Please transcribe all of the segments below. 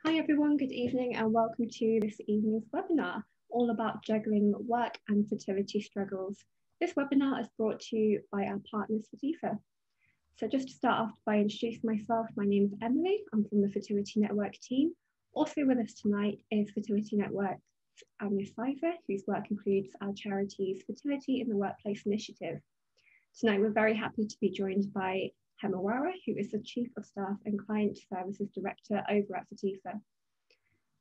Hi everyone, good evening and welcome to this evening's webinar, all about juggling work and fertility struggles. This webinar is brought to you by our partners Fertifa. So just to start off by introducing myself, my name is Emily, I'm from the Fertility Network team. Also with us tonight is Fertility Network's Anya, whose work includes our charity's Fertility in the Workplace initiative. Tonight we're very happy to be joined by Hema, Wara, who is the Chief of Staff and Client Services Director over at Fertifa.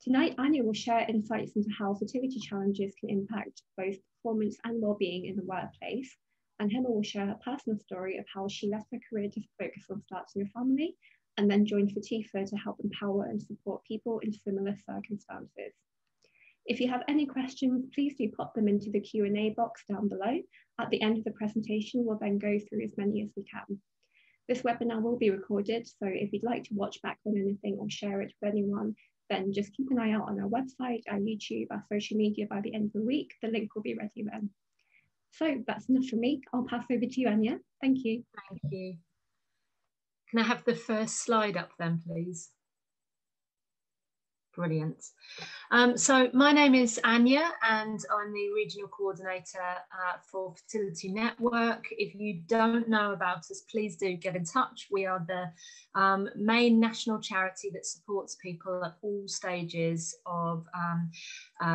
Tonight, Anya will share insights into how fertility challenges can impact both performance and well-being in the workplace. And Hema will share her personal story of how she left her career to focus on starting a family and then joined Fertifa to help empower and support people in similar circumstances. If you have any questions, please do pop them into the Q&A box down below. At the end of the presentation, we'll then go through as many as we can. This webinar will be recorded, so if you'd like to watch back on anything or share it with anyone, then just keep an eye out on our website, our YouTube, our social media by the end of the week. The link will be ready then. So that's enough from me. I'll pass over to you, Anya. Thank you. Thank you. Can I have the first slide up then, please? Brilliant. So my name is Anya and I'm the Regional Coordinator for Fertility Network. If you don't know about us, please do get in touch. We are the main national charity that supports people at all stages of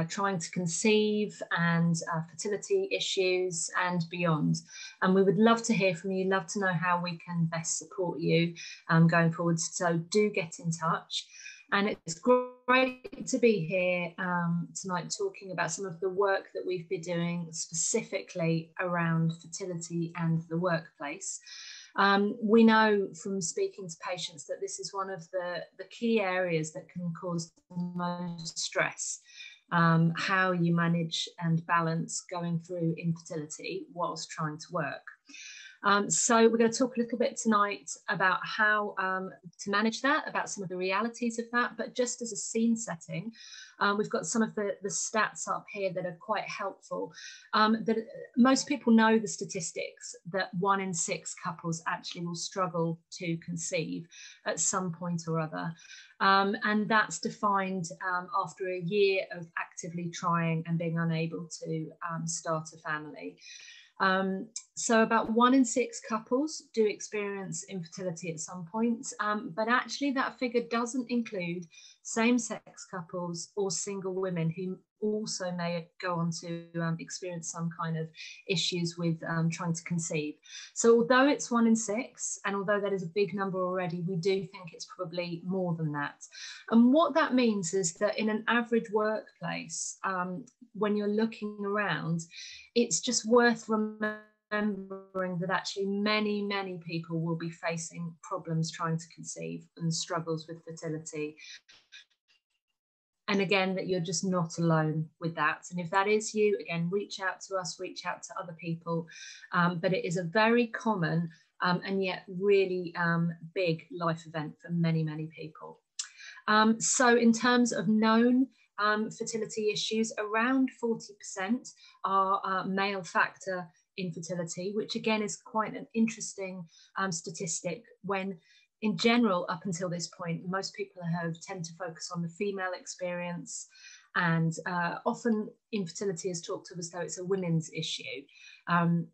trying to conceive and fertility issues and beyond. And we would love to hear from you, love to know how we can best support you going forward. So do get in touch. And it's great to be here tonight talking about some of the work that we've been doing specifically around fertility and the workplace. We know from speaking to patients that this is one of the key areas that can cause the most stress, how you manage and balance going through infertility whilst trying to work. So we're going to talk a little bit tonight about how to manage that, about some of the realities of that, but just as a scene setting, we've got some of the stats up here that are quite helpful. That most people know the statistics that 1 in 6 couples actually will struggle to conceive at some point or other. And that's defined after a year of actively trying and being unable to start a family. So about 1 in 6 couples do experience infertility at some point, but actually that figure doesn't include same-sex couples or single women who also may go on to experience some kind of issues with trying to conceive. So although it's 1 in 6, and although that is a big number already, we do think it's probably more than that. And what that means is that in an average workplace, when you're looking around, it's just worth remembering that actually many people will be facing problems trying to conceive and struggles with fertility. And again, that you're just not alone with that. And if that is you, again, reach out to us, reach out to other people. But it is a very common and yet really big life event for many people. So in terms of known fertility issues, around 40% are male factor infertility, which again is quite an interesting statistic when in general, up until this point, most people tend to focus on the female experience, and often infertility is talked of as though it's a women's issue. And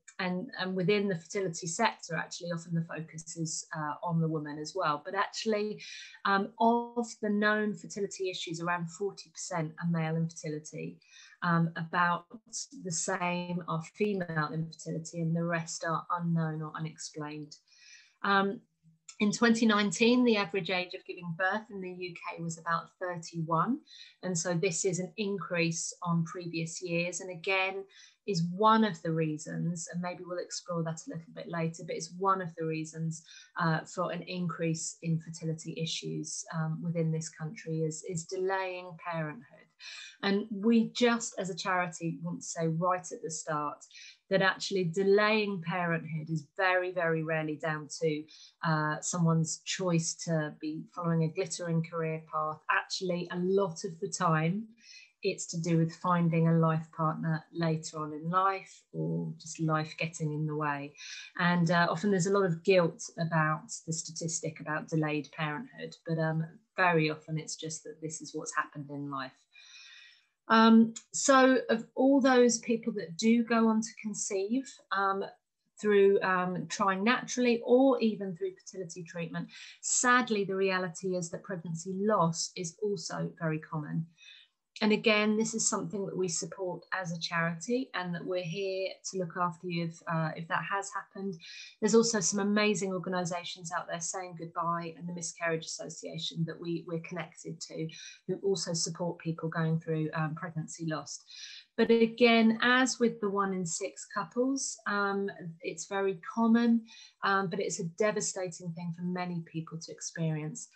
within the fertility sector, actually, often the focus is on the woman as well. But actually, of the known fertility issues, around 40% are male infertility. About the same are female infertility, and the rest are unknown or unexplained. In 2019, the average age of giving birth in the UK was about 31. And so this is an increase on previous years. And again, is one of the reasons, and maybe we'll explore that a little bit later, but it's one of the reasons for an increase in fertility issues within this country is delaying parenthood. And we just as a charity want to say right at the start that actually delaying parenthood is very rarely down to someone's choice to be following a glittering career path. Actually, a lot of the time, it's to do with finding a life partner later on in life, or just life getting in the way. And often there's a lot of guilt about the statistic about delayed parenthood, but very often it's just that this is what's happened in life. So of all those people that do go on to conceive through trying naturally or even through fertility treatment, sadly the reality is that pregnancy loss is also very common. And again, this is something that we support as a charity, and that we're here to look after you if that has happened. There's also some amazing organisations out there, Saying Goodbye and the Miscarriage Association, that we're connected to, who also support people going through pregnancy loss. But again, as with the 1 in 6 couples, it's very common, but it's a devastating thing for many people to experience.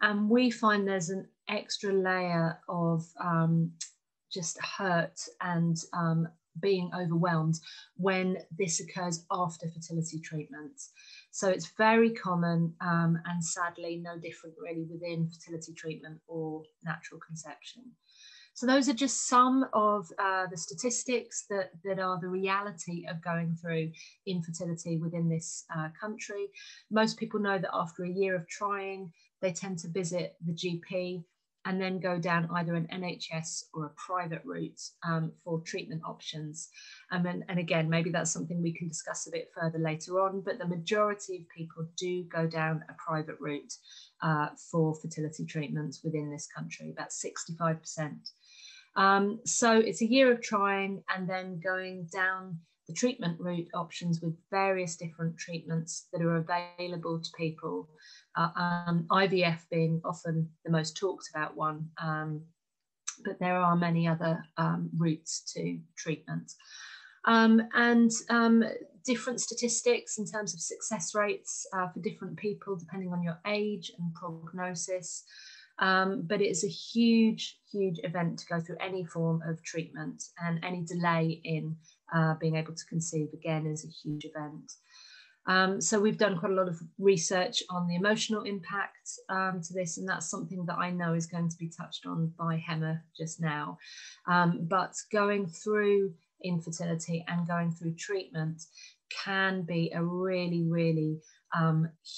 And we find there's an extra layer of just hurt and being overwhelmed when this occurs after fertility treatment. So it's very common, and sadly no different really within fertility treatment or natural conception. So those are just some of the statistics that are the reality of going through infertility within this country. Most people know that after a year of trying, they tend to visit the GP and then go down either an NHS or a private route for treatment options. And again, maybe that's something we can discuss a bit further later on, but the majority of people do go down a private route for fertility treatments within this country, about 65%. So it's a year of trying and then going down the treatment route options with various different treatments that are available to people, IVF being often the most talked about one, but there are many other routes to treatment. And different statistics in terms of success rates for different people depending on your age and prognosis. But it is a huge, huge event to go through any form of treatment, and any delay in being able to conceive, again, is a huge event. So we've done quite a lot of research on the emotional impact to this, and that's something that I know is going to be touched on by Hema just now. But going through infertility and going through treatment can be a really, really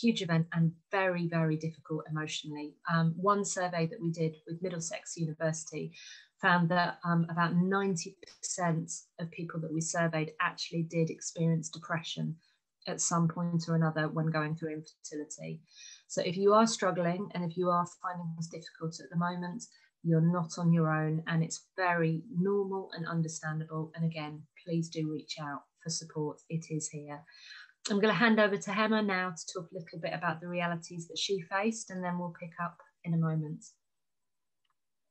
huge event and very, very difficult emotionally. One survey that we did with Middlesex University found that about 90% of people that we surveyed actually did experience depression at some point or another when going through infertility. So if you are struggling and if you are finding this difficult at the moment, you're not on your own, and it's very normal and understandable. And again, please do reach out for support. It is here. I'm going to hand over to Hema now to talk a little bit about the realities that she faced, and then we'll pick up in a moment.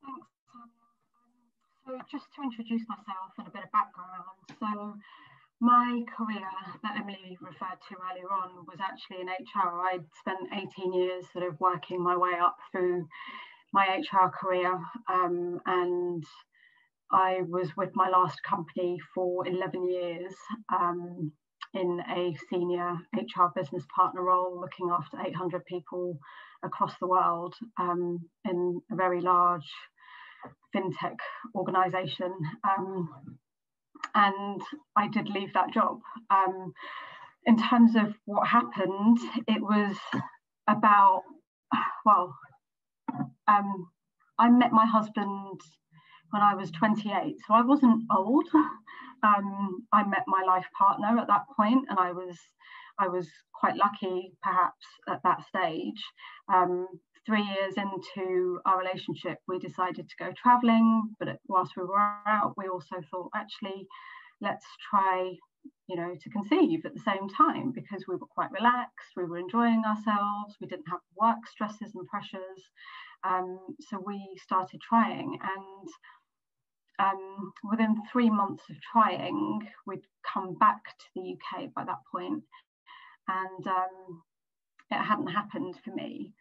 Thanks, Anya. So just to introduce myself and a bit of background. So my career that Emily referred to earlier on was actually in HR. I'd spent 18 years sort of working my way up through my HR career, and I was with my last company for 11 years in a senior HR business partner role, looking after 800 people across the world in a very large fintech organization. And I did leave that job. In terms of what happened, it was about, well, I met my husband when I was 28, so I wasn't old. I met my life partner at that point, and I was quite lucky, perhaps, at that stage. 3 years into our relationship, we decided to go traveling, but whilst we were out, we also thought, actually, let's try, to conceive at the same time, because we were quite relaxed, we were enjoying ourselves, we didn't have work stresses and pressures. So we started trying, and within 3 months of trying, we'd come back to the UK by that point, and it hadn't happened for me.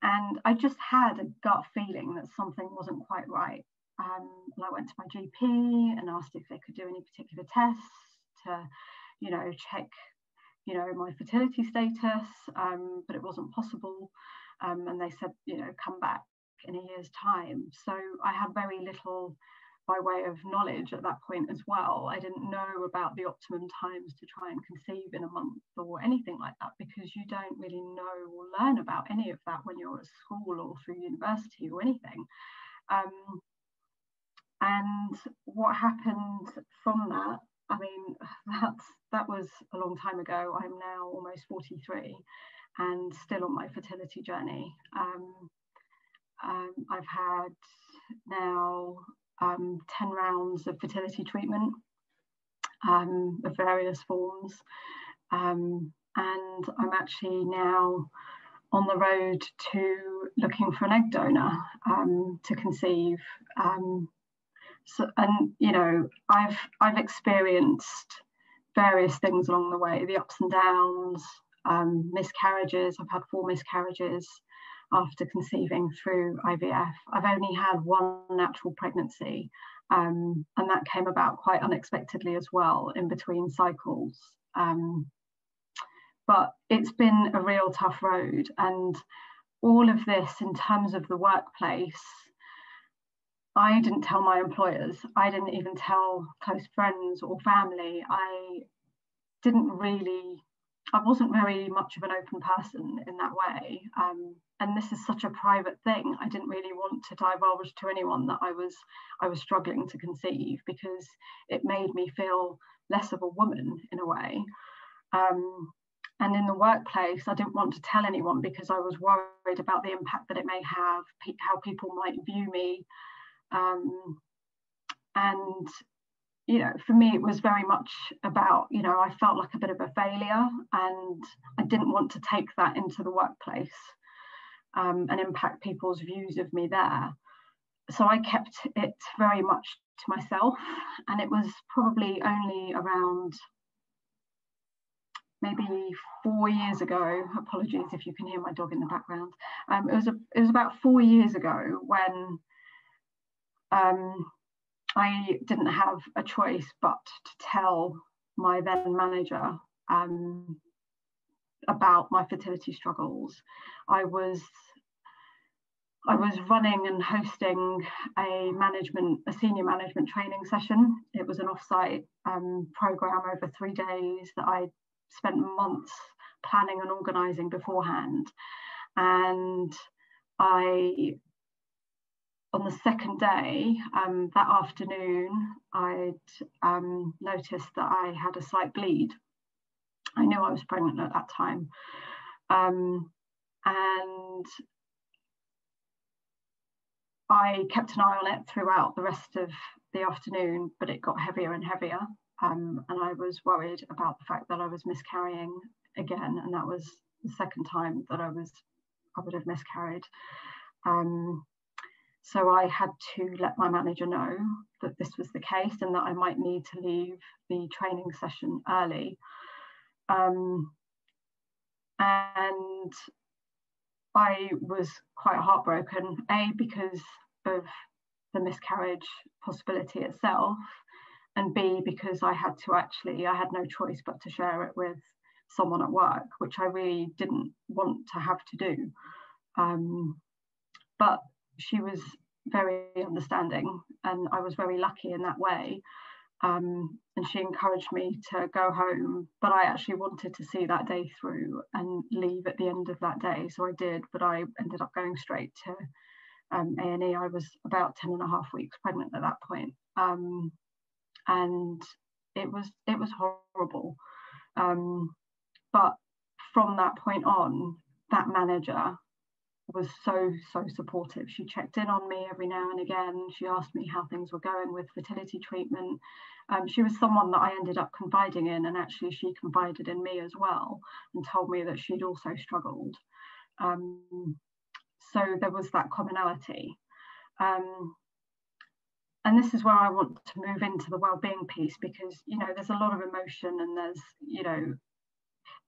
And I just had a gut feeling that something wasn't quite right. And I went to my GP and asked if they could do any particular tests to, check, my fertility status, but it wasn't possible. And they said, come back in a year's time. So I had very little by way of knowledge at that point as well. I didn't know about the optimum times to try and conceive in a month or anything like that, because you don't really know or learn about any of that when you're at school or through university or anything. And what happened from that, I mean, that was a long time ago. I'm now almost 43 and still on my fertility journey. I've had now 10 rounds of fertility treatment of various forms, and I'm actually now on the road to looking for an egg donor to conceive. So, and you know, I've experienced various things along the way, the ups and downs, miscarriages. I've had 4 miscarriages after conceiving through IVF. I've only had 1 natural pregnancy, and that came about quite unexpectedly as well in between cycles. But it's been a real tough road, and all of this in terms of the workplace, I didn't tell my employers. I didn't even tell close friends or family. I wasn't very much of an open person in that way. And this is such a private thing. I didn't really want to divulge to anyone that I was struggling to conceive, because it made me feel less of a woman in a way. And in the workplace, I didn't want to tell anyone because I was worried about the impact that it may have, how people might view me. And you know, for me, it was very much about, you know, I felt like a bit of a failure, and I didn't want to take that into the workplace and impact people's views of me there. So I kept it very much to myself, and it was probably only around maybe 4 years ago. Apologies if you can hear my dog in the background. It was about 4 years ago when I didn't have a choice but to tell my then manager about my fertility struggles. I was running and hosting a senior management training session. It was an off-site program over 3 days that I spent months planning and organising beforehand. And on the second day, that afternoon, I'd noticed that I had a slight bleed. I knew I was pregnant at that time. And I kept an eye on it throughout the rest of the afternoon, but it got heavier and heavier. And I was worried about the fact that I was miscarrying again. And that was the second time that I would have miscarried. So I had to let my manager know that this was the case and that I might need to leave the training session early. And I was quite heartbroken, A, because of the miscarriage possibility itself, and B, because I had no choice but to share it with someone at work, which I really didn't want to have to do. But she was very understanding, and I was very lucky in that way. And she encouraged me to go home, but I actually wanted to see that day through and leave at the end of that day. So I did, but I ended up going straight to A&E. I was about 10 and a half weeks pregnant at that point. And it was horrible. But from that point on, that manager was so supportive. She checked in on me every now and again. She asked me how things were going with fertility treatment. She was someone that I ended up confiding in, and actually she confided in me as well and told me that she'd also struggled. So there was that commonality. And this is where I want to move into the wellbeing piece, because, you know, there's a lot of emotion, and there's, you know,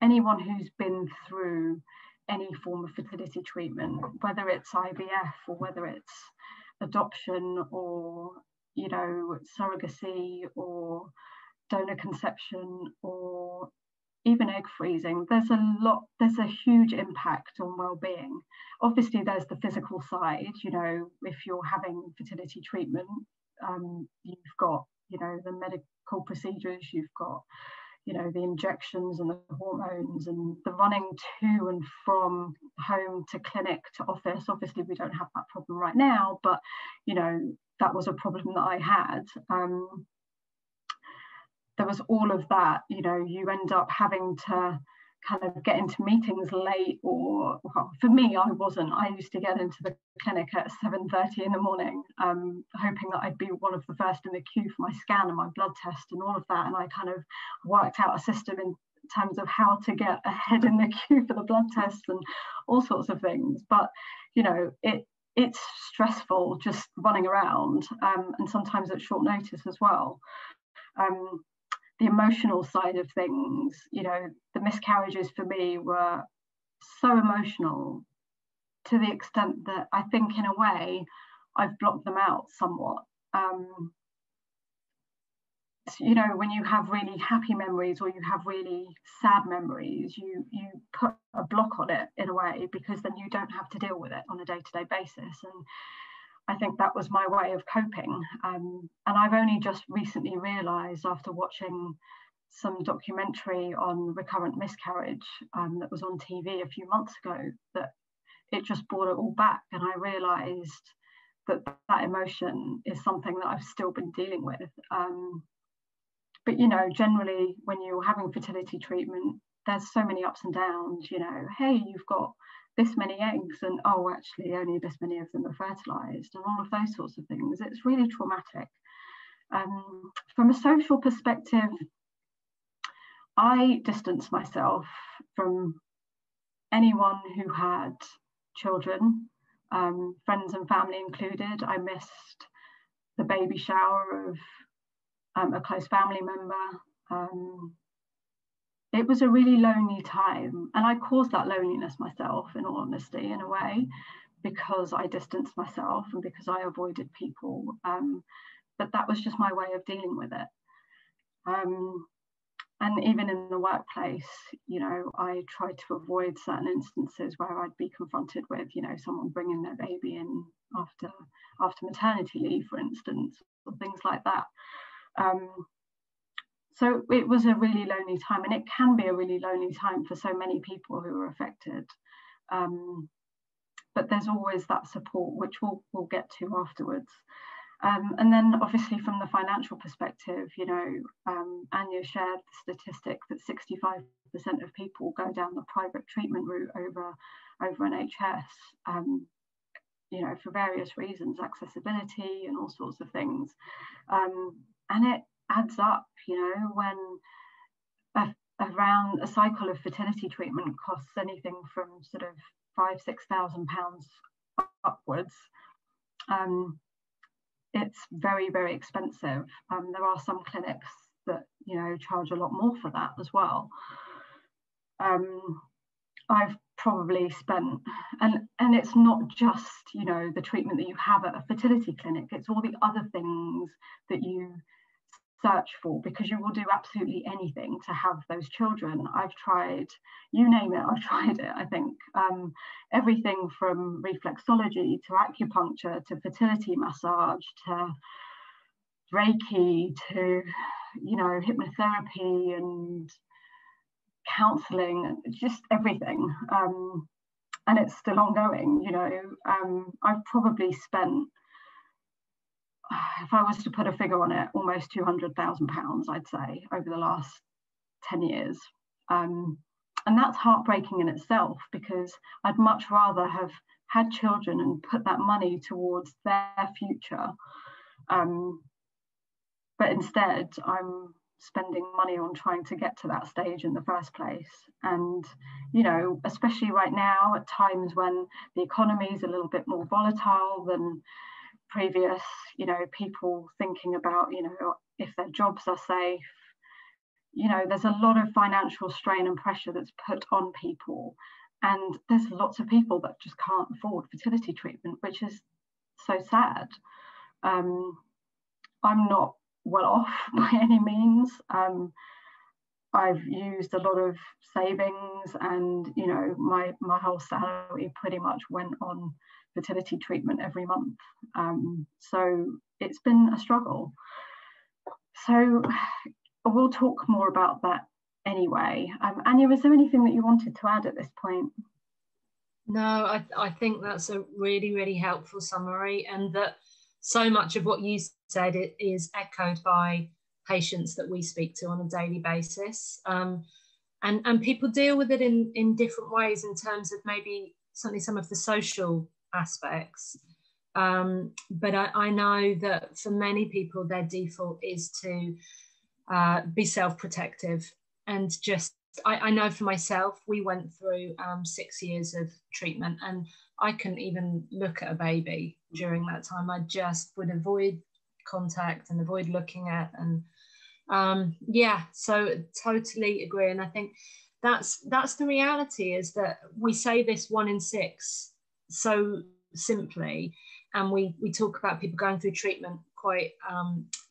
anyone who's been through any form of fertility treatment, whether it's IVF or whether it's adoption or, you know, surrogacy or donor conception or even egg freezing, there's a huge impact on well-being. Obviously, there's the physical side, you know, if you're having fertility treatment, You've got, the medical procedures, you've got, the injections and the hormones and the running to and from home to clinic to office. Obviously, we don't have that problem right now, but, that was a problem that I had. There was all of that, you end up having to kind of get into meetings late, or well, for me, I used to get into the clinic at 7:30 in the morning, hoping that I'd be one of the first in the queue for my scan and my blood test and all of that. And I kind of worked out a system in terms of how to get ahead in the queue for the blood test and all sorts of things. But, it's stressful just running around, and sometimes at short notice as well. The emotional side of things, the miscarriages for me were so emotional, to the extent that I think in a way I've blocked them out somewhat. When you have really happy memories or you have really sad memories, you put a block on it in a way, because then you don't have to deal with it on a day-to-day basis. And I think that was my way of coping. And I've only just recently realised, after watching some documentary on recurrent miscarriage that was on TV a few months ago, that it just brought it all back. And I realised that that emotion is something that I've still been dealing with. But, generally, when you're having fertility treatment, there's so many ups and downs, hey, you've got this many eggs, and oh, actually only this many of them are fertilized, and all of those sorts of things. It's really traumatic. From a social perspective, I distanced myself from anyone who had children, friends and family included. I missed the baby shower of a close family member. It was a really lonely time, and I caused that loneliness myself, in all honesty, in a way, because I distanced myself and because I avoided people. But that was just my way of dealing with it. And even in the workplace, I tried to avoid certain instances where I'd be confronted with, someone bringing their baby in after maternity leave, for instance, or things like that. So it was a really lonely time, and it can be a really lonely time for so many people who are affected. But there's always that support, which we'll get to afterwards. And then obviously from the financial perspective, Anya shared the statistic that 65% of people go down the private treatment route over NHS, for various reasons, accessibility and all sorts of things. And it adds up, when around a cycle of fertility treatment costs anything from sort of £5,000–6,000 upwards. It's very, very expensive. There are some clinics that charge a lot more for that as well. I've probably spent, and it's not just the treatment that you have at a fertility clinic, it's all the other things that you search for, because you will do absolutely anything to have those children. I've tried, you name it, I've tried it. I think everything from reflexology to acupuncture to fertility massage to Reiki to hypnotherapy and counseling, just everything. And it's still ongoing. I've probably spent, if I was to put a figure on it, almost £200,000, I'd say, over the last 10 years. And that's heartbreaking in itself, because I'd much rather have had children and put that money towards their future. But instead, I'm spending money on trying to get to that stage in the first place. And, especially right now, at times when the economy is a little bit more volatile than previous, people thinking about, if their jobs are safe, there's a lot of financial strain and pressure that's put on people. And there's lots of people that just can't afford fertility treatment, which is so sad. I'm not well off by any means. I've used a lot of savings, and you know, my whole salary pretty much went on fertility treatment every month. So it's been a struggle. So we'll talk more about that anyway. Anya, is there anything that you wanted to add at this point? No, I think that's a really, really helpful summary, and that so much of what you said is echoed by patients that we speak to on a daily basis. And people deal with it in different ways in terms of maybe certainly some of the social aspects. But I know that for many people, their default is to be self-protective. And just, I know for myself, we went through 6 years of treatment, and I couldn't even look at a baby during that time. I just would avoid contact and avoid looking at, and yeah, so totally agree. And I think that's the reality, is that we say this 1 in 6 so simply, and we talk about people going through treatment quite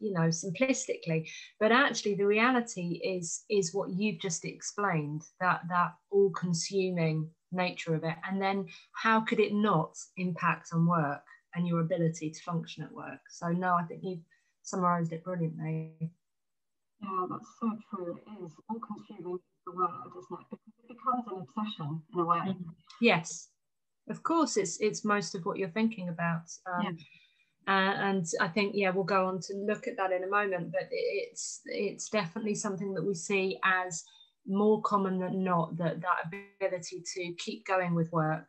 you know, simplistically, but actually the reality is what you've just explained, that all-consuming nature of it. And then how could it not impact on work and your ability to function at work? So no, I think you've summarized it brilliantly. Yeah, that's so true. It is all-consuming, the word, isn't it? Because it becomes an obsession in a way. Yes, of course, it's most of what you're thinking about. Yeah. And I think, yeah, we'll go on to look at that in a moment, but it's definitely something that we see as more common than not, that ability to keep going with work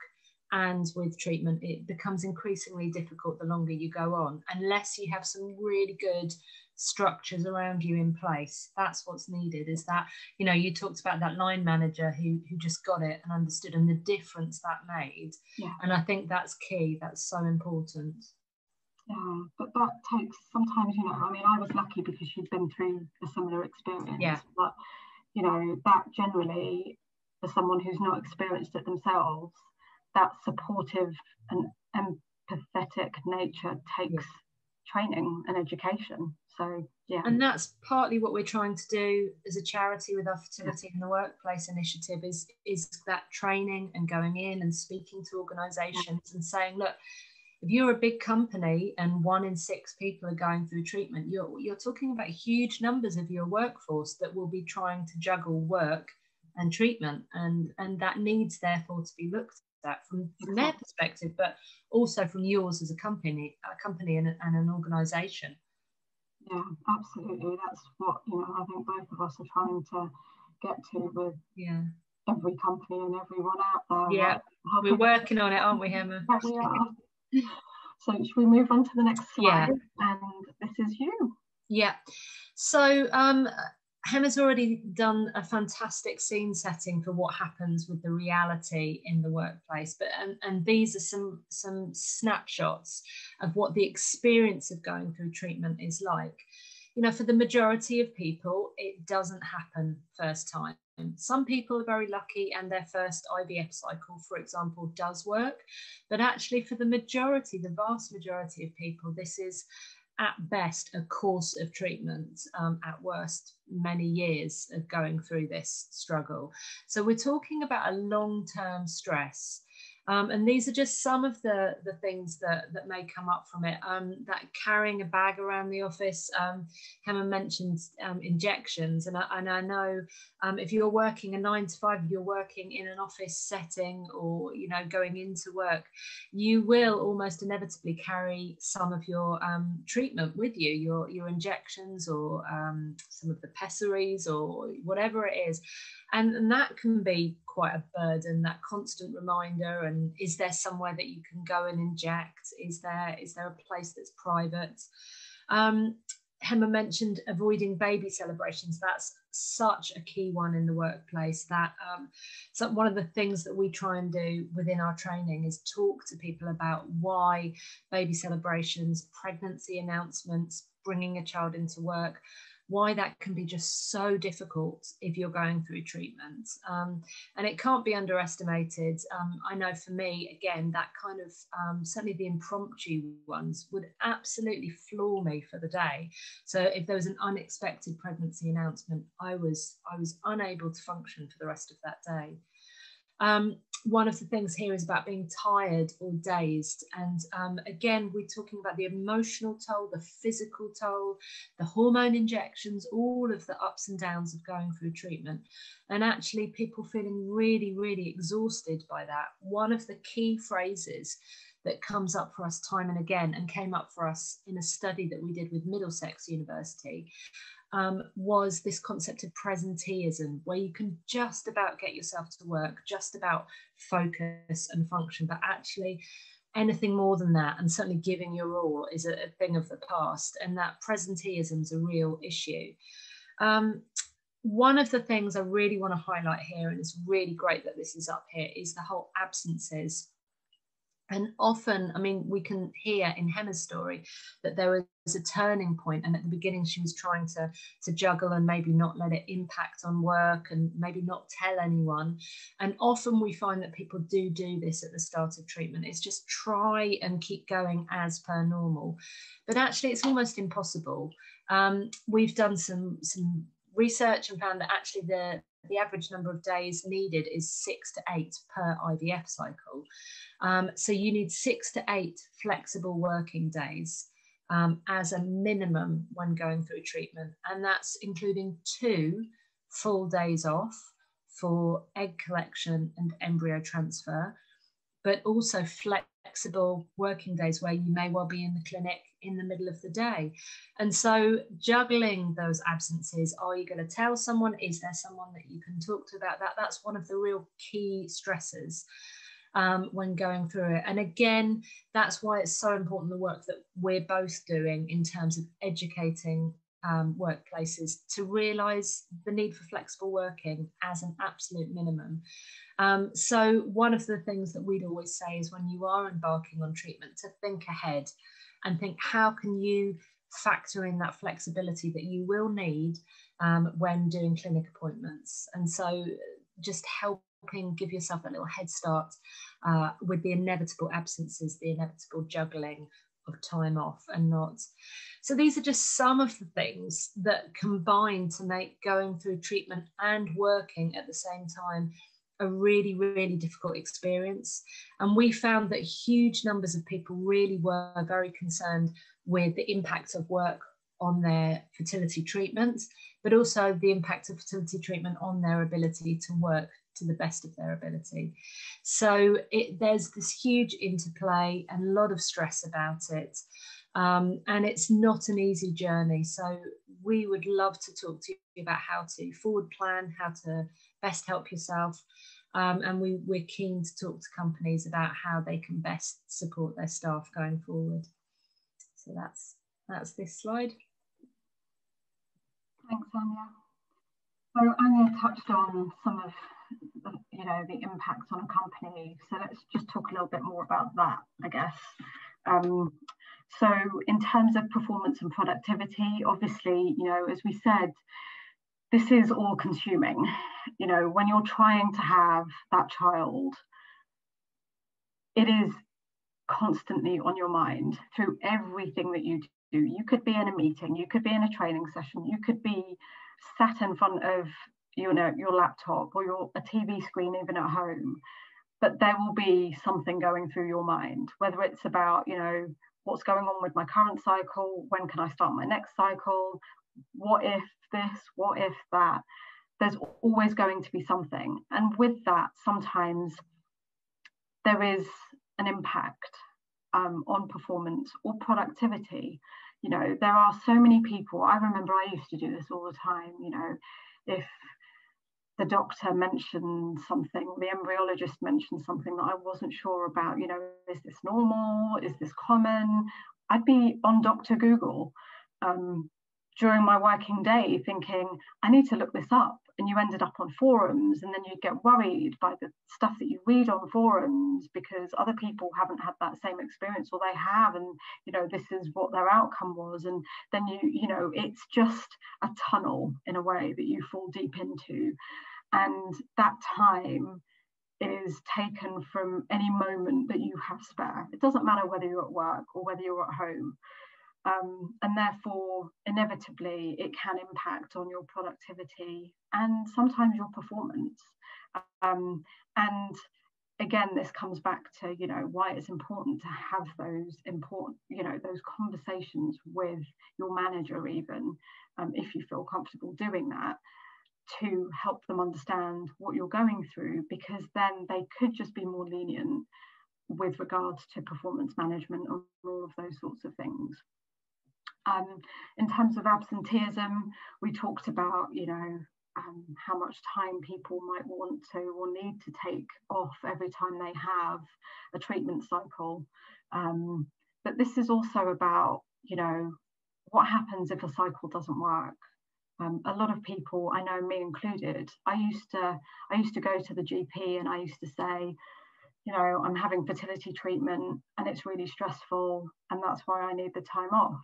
and with treatment, it becomes increasingly difficult the longer you go on, unless you have some really good structures around you in place. That's what's needed, is that, you know, you talked about that line manager who just got it and understood, and the difference that made. Yeah. And I think that's key. That's so important. Yeah, but that takes sometimes, you know, I mean, I was lucky because she'd been through a similar experience. Yeah. But, you know, that generally, for someone who's not experienced it themselves, that supportive and empathetic nature takes training and education. So, yeah. And that's partly what we're trying to do as a charity with our Fertility in the Workplace initiative, is that training and going in and speaking to organisations and saying, look, if you're a big company and 1 in 6 people are going through treatment, you're talking about huge numbers of your workforce that will be trying to juggle work and treatment, and that needs therefore to be looked at from their perspective, but also from yours as a company and an organisation. Yeah, absolutely. That's what, you know, I think both of us are trying to get to with every company and everyone out there. Yeah, we're working on it, aren't we, Hema? We are. So should we move on to the next slide? Yeah. And this is you. Yeah. So Hema's already done a fantastic scene setting for what happens with the reality in the workplace, but and these are some snapshots of what the experience of going through treatment is like. You know, for the majority of people, it doesn't happen first time. Some people are very lucky and their first IVF cycle, for example, does work. But actually, for the majority, the vast majority of people, this is at best a course of treatment, at worst many years of going through this struggle. So we're talking about a long-term stress. And these are just some of the things that may come up from it. That carrying a bag around the office. Hema mentioned injections, and I know if you're working a 9 to 5, you're working in an office setting, or you know, going into work, you will almost inevitably carry some of your treatment with you, your injections, or some of the pessaries, or whatever it is. And that can be quite a burden, that constant reminder. And is there somewhere that you can go and inject? Is there a place that's private? Hema mentioned avoiding baby celebrations. That's such a key one in the workplace. That so one of the things that we try and do within our training is talk to people about why baby celebrations, pregnancy announcements, bringing a child into work, why that can be just so difficult if you're going through treatment. And it can't be underestimated. I know for me, again, that kind of, certainly the impromptu ones would absolutely floor me for the day. So if there was an unexpected pregnancy announcement, I was unable to function for the rest of that day. One of the things here is about being tired or dazed. And again, we're talking about the emotional toll, the physical toll, the hormone injections, all of the ups and downs of going through treatment. And actually people feeling really, really exhausted by that. One of the key phrases that comes up for us time and again, and came up for us in a study that we did with Middlesex University, was this concept of presenteeism, where you can just about get yourself to work, just about focus and function, but actually anything more than that, and certainly giving your all, is a thing of the past, and that presenteeism is a real issue. One of the things I really want to highlight here, and it's really great that this is up here, is the whole absences. And often, I mean, we can hear in Hema's story that there was a turning point, and at the beginning she was trying to juggle and maybe not let it impact on work and maybe not tell anyone. And often we find that people do this at the start of treatment. It's just try and keep going as per normal. But actually it's almost impossible. We've done some research and found that actually the average number of days needed is 6 to 8 per IVF cycle. So you need 6 to 8 flexible working days as a minimum when going through treatment. And that's including 2 full days off for egg collection and embryo transfer, but also flexible working days where you may well be in the clinic in the middle of the day. And so juggling those absences, are you going to tell someone? Is there someone that you can talk to about that? That's one of the real key stressors when going through it. And again, that's why it's so important, the work that we're both doing in terms of educating workplaces to realise the need for flexible working as an absolute minimum. So one of the things that we'd always say is when you are embarking on treatment, to think ahead and think, how can you factor in that flexibility that you will need when doing clinic appointments? And so just helping give yourself a little head start with the inevitable absences, the inevitable juggling of time off and not. So these are just some of the things that combine to make going through treatment and working at the same time a really, really difficult experience. And we found that huge numbers of people really were very concerned with the impact of work on their fertility treatment, but also the impact of fertility treatment on their ability to work to the best of their ability. So there's this huge interplay and a lot of stress about it. And it's not an easy journey. So we would love to talk to you about how to forward plan, how to best help yourself. And we're keen to talk to companies about how they can best support their staff going forward. So that's this slide. Thanks, Anya. So Anya touched on some of the impacts on a company. So let's just talk a little bit more about that, I guess. So in terms of performance and productivity, obviously, as we said, this is all consuming. When you're trying to have that child, it is constantly on your mind through everything that you do. You could be in a meeting, you could be in a training session, you could be sat in front of your laptop or a TV screen even at home, but there will be something going through your mind, whether it's about what's going on with my current cycle, when can I start my next cycle, what if this, what if that. There's always going to be something, and with that sometimes there is an impact on performance or productivity. There are so many people. I remember I used to do this all the time. If the doctor mentioned something, the embryologist mentioned something that I wasn't sure about, is this normal? Is this common? I'd be on Dr. Google during my working day thinking, I need to look this up. and you ended up on forums, and then you get worried by the stuff that you read on forums because other people haven't had that same experience, or they have, and you know, this is what their outcome was, and then you know, it's just a tunnel in a way that you fall deep into, and that time is taken from any moment that you have spare. It doesn't matter whether you're at work or whether you're at home. And therefore, inevitably, it can impact on your productivity and sometimes your performance. And again, this comes back to, you know, why it's important to have those important, you know, those conversations with your manager, even if you feel comfortable doing that, to help them understand what you're going through, because then they could just be more lenient with regards to performance management and all of those sorts of things. In terms of absenteeism, we talked about, you know, how much time people might want to or need to take off every time they have a treatment cycle. But this is also about, you know, what happens if a cycle doesn't work. A lot of people, I know me included, I used to go to the GP and I used to say, you know, I'm having fertility treatment and it's really stressful and that's why I need the time off.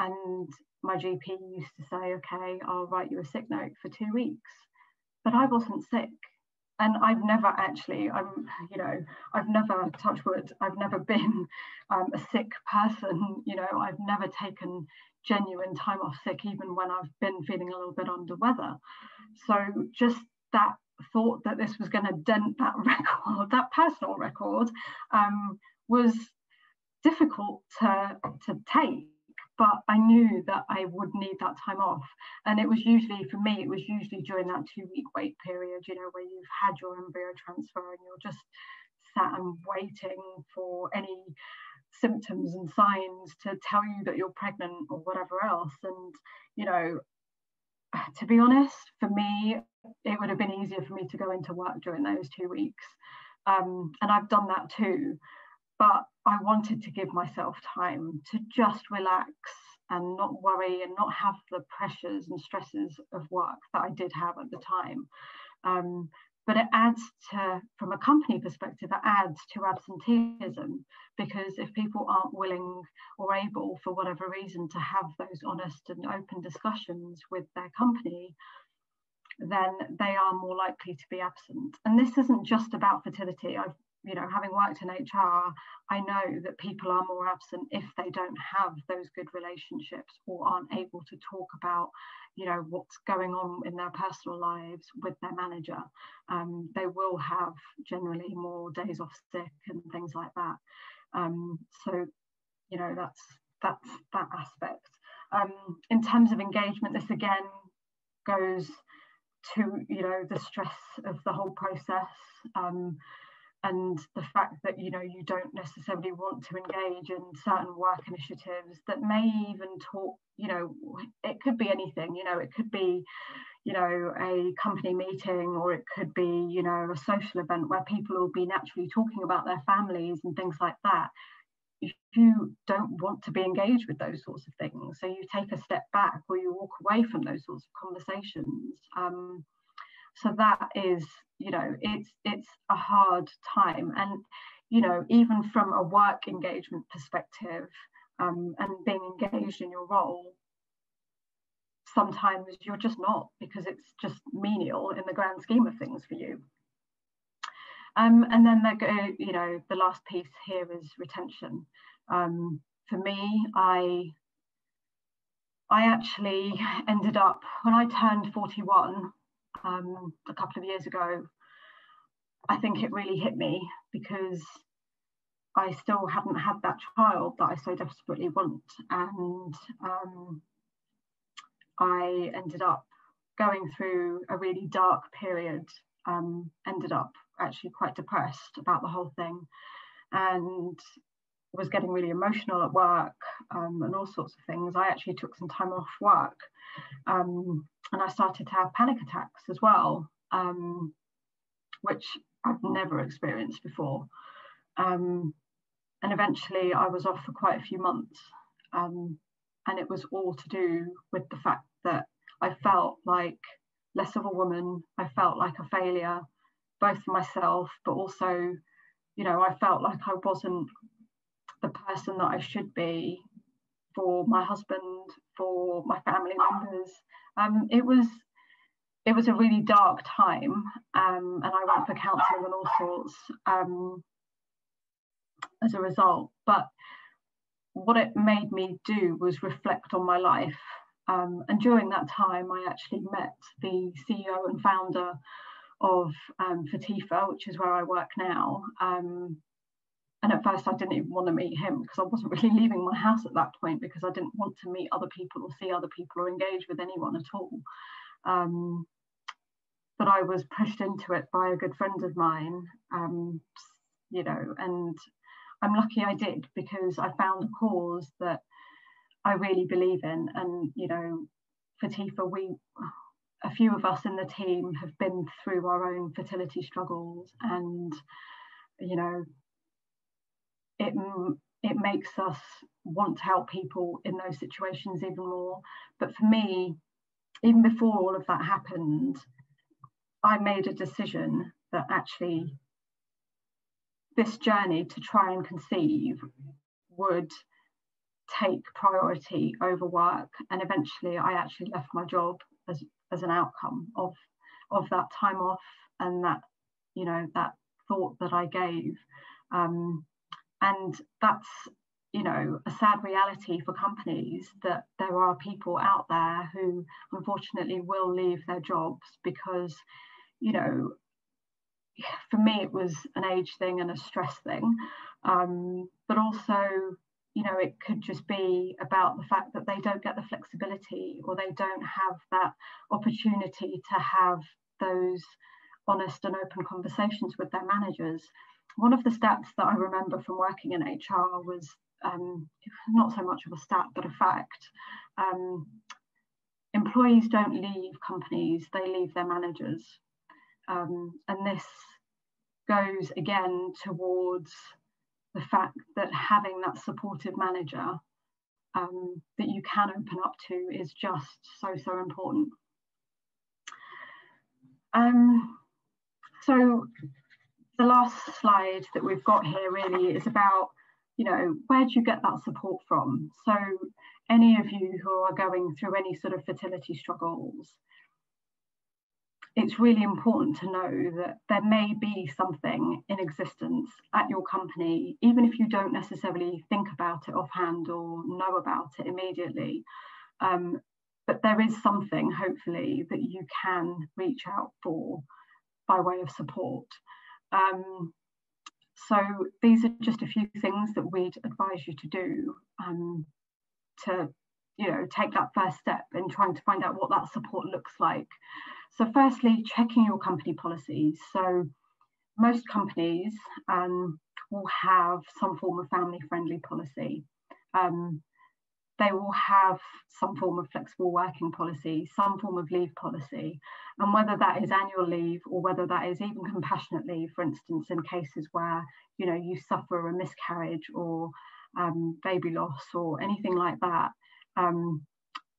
And my GP used to say, okay, I'll write you a sick note for 2 weeks. But I wasn't sick. And I've never actually, I've never, touch wood, I've never been a sick person. You know, I've never taken genuine time off sick, even when I've been feeling a little bit under weather. So just that thought that this was going to dent that record, that personal record, was difficult to take. But I knew that I would need that time off. And it was usually, for me, it was usually during that 2-week wait period, you know, where you've had your embryo transfer and you're just sat and waiting for any symptoms and signs to tell you that you're pregnant or whatever else. And, you know, to be honest, for me, it would have been easier for me to go into work during those 2 weeks. And I've done that too. But I wanted to give myself time to just relax and not worry and not have the pressures and stresses of work that I did have at the time. But it adds to, from a company perspective, it adds to absenteeism, because if people aren't willing or able, for whatever reason, to have those honest and open discussions with their company, then they are more likely to be absent. And this isn't just about fertility. You know, having worked in HR, I know that people are more absent if they don't have those good relationships or aren't able to talk about, you know, what's going on in their personal lives with their manager. They will have generally more days off sick and things like that. So, you know, that's that aspect. In terms of engagement, this again goes to, you know, the stress of the whole process. And the fact that, you know, you don't necessarily want to engage in certain work initiatives that may even talk, you know, it could be anything, you know, it could be, you know, a company meeting, or it could be, you know, a social event where people will be naturally talking about their families and things like that. If you don't want to be engaged with those sorts of things, so you take a step back or you walk away from those sorts of conversations. So that is, you know, it's a hard time. And, you know, even from a work engagement perspective, and being engaged in your role, sometimes you're just not, because it's just menial in the grand scheme of things for you. And then you know, the last piece here is retention. For me, I actually ended up, when I turned 41, a couple of years ago, I think it really hit me, because I still hadn't had that child that I so desperately want. And I ended up going through a really dark period, ended up actually quite depressed about the whole thing, and was getting really emotional at work, and all sorts of things. I actually took some time off work, and I started to have panic attacks as well, which I've never experienced before. And eventually I was off for quite a few months, and it was all to do with the fact that I felt like less of a woman. I felt like a failure, both for myself, but also, you know, I felt like I wasn't the person that I should be for my husband, for my family members. It was a really dark time, and I went for counselling and all sorts as a result. But what it made me do was reflect on my life. And during that time, I actually met the CEO and founder of Fertifa, which is where I work now. And at first I didn't even want to meet him because I wasn't really leaving my house at that point, because I didn't want to meet other people or see other people or engage with anyone at all. But I was pushed into it by a good friend of mine, you know, and I'm lucky I did, because I found a cause that I really believe in. And, you know, Fertifa, a few of us in the team have been through our own fertility struggles, and, you know, it makes us want to help people in those situations even more. But for me, even before all of that happened, I made a decision that actually this journey to try and conceive would take priority over work. And eventually I actually left my job as an outcome of that time off, and that, you know, that thought that I gave. And that's, you know, a sad reality for companies, that there are people out there who unfortunately will leave their jobs because, you know, for me it was an age thing and a stress thing, but also, you know, it could just be about the fact that they don't get the flexibility, or they don't have that opportunity to have those honest and open conversations with their managers. One of the stats that I remember from working in HR was, not so much of a stat, but a fact. Employees don't leave companies, they leave their managers. And this goes again towards the fact that having that supportive manager that you can open up to is just so important. So the last slide that we've got here really is about, you know, where do you get that support from? So any of you who are going through any sort of fertility struggles, it's really important to know that there may be something in existence at your company, even if you don't necessarily think about it offhand or know about it immediately. But there is something, hopefully, that you can reach out for by way of support. So these are just a few things that we'd advise you to do to, you know, take that first step in trying to find out what that support looks like. So firstly, checking your company policies. So most companies will have some form of family-friendly policy. They will have some form of flexible working policy, some form of leave policy, and whether that is annual leave or whether that is even compassionate leave, for instance, in cases where, you know, you suffer a miscarriage or baby loss or anything like that,